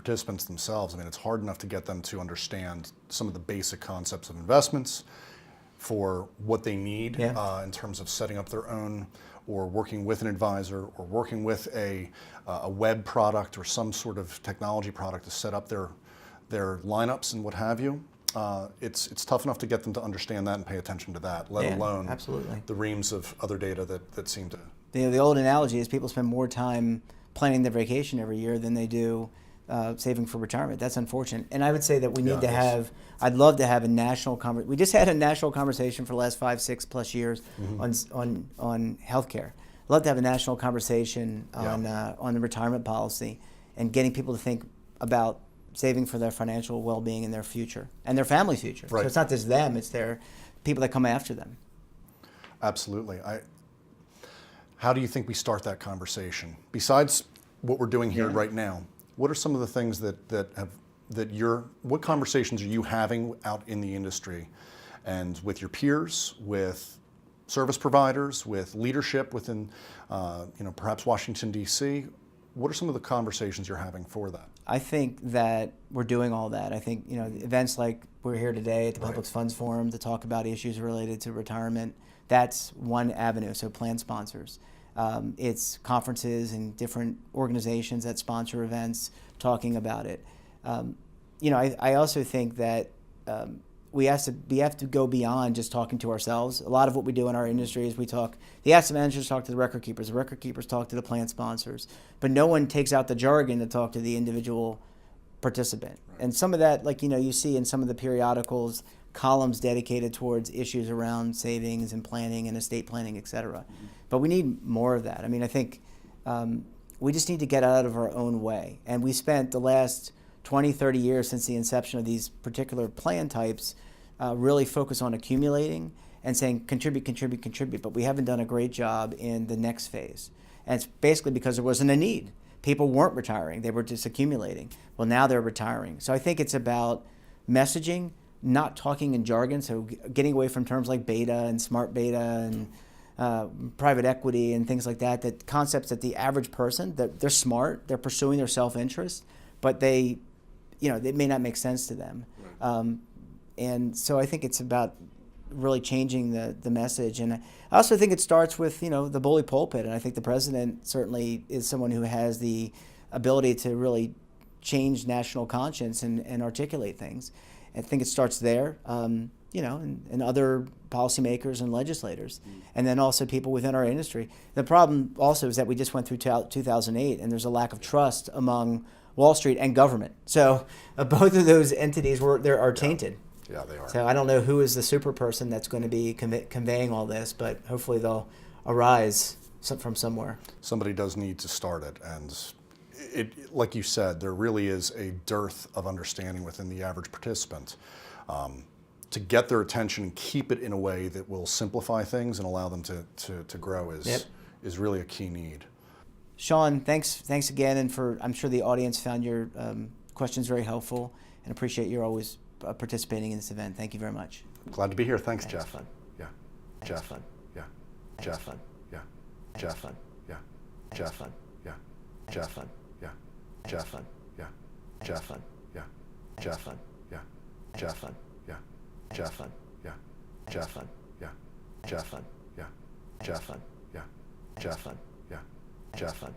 participants themselves. I mean, it's hard enough to get them to understand some of the basic concepts of investments for what they need in terms of setting up their own, or working with an advisor, or working with a web product or some sort of technology product to set up their lineups and what have you. It's tough enough to get them to understand that and pay attention to that, let alone the reams of other data that seem to... The old analogy is people spend more time planning their vacation every year than they do saving for retirement. That's unfortunate. And I would say that we need to have, I'd love to have a national conversation. We just had a national conversation for the last 5, 6+ years on healthcare. I'd love to have a national conversation on the retirement policy and getting people to think about saving for their financial well-being and their future and their family's future. So it's not just them, it's their people that come after them. Absolutely. How do you think we start that conversation? Besides what we're doing here right now, what are some of the things what conversations are you having out in the industry and with your peers, with service providers, with leadership within, perhaps Washington, D.C.? What are some of the conversations you're having for that? I think that we're doing all that. I think, events like we're here today at the Public Funds Forum to talk about issues related to retirement, that's one avenue, so plan sponsors. It's conferences and different organizations that sponsor events talking about it. I also think that we have to go beyond just talking to ourselves. A lot of what we do in our industry is the asset managers talk to the record keepers talk to the plan sponsors, but no one takes out the jargon to talk to the individual participant. And some of that, you see in some of the periodicals, columns dedicated towards issues around savings and planning and estate planning, et cetera. But we need more of that. I mean, I think we just need to get out of our own way. And we spent the last 20, 30 years since the inception of these particular plan types really focus on accumulating and saying contribute, contribute, contribute. But we haven't done a great job in the next phase. And it's basically because there wasn't a need. People weren't retiring. They were just accumulating. Well, now they're retiring. So I think it's about messaging, not talking in jargon, so getting away from terms like beta and smart beta and private equity and things like that, that concepts that the average person, that they're smart, they're pursuing their self-interest, but they may not make sense to them. And so I think it's about really changing the message. And I also think it starts with, the bully pulpit. And I think the president certainly is someone who has the ability to really change national conscience and articulate things. I think it starts there, and other policymakers and legislators, and then also people within our industry. The problem also is that we just went through 2008, and there's a lack of trust among Wall Street and government. So both of those entities are tainted. Yeah, they are. So I don't know who is the super person that's going to be conveying all this, but hopefully they'll arise from somewhere. Somebody does need to start it, and like you said, there really is a dearth of understanding within the average participant. To get their attention and keep it in a way that will simplify things and allow them to grow is really a key need. Sean, thanks again, and I'm sure the audience found your questions very helpful, and appreciate your always participating in this event. Thank you very much. Glad to be here. Thanks, Jeff. Fun. Yeah. Jeff. Fun. Yeah. Jeff. Fun. Yeah. Jeff. Fun. Yeah. Jeff. Fun. Yeah. Jeff. Fun. Yeah. Jeff. Fun. Yeah. Jeff. Fun. Yeah. Jeff. Fun. Yeah. Jeff. Fun. Yeah. Jeff. Fun. Yeah. Jeff. Fun. Yeah. Jeff. Fun. Yeah. Jeff. Fun. Yeah. Jeff. Fun. Yeah. Jeff. Fun.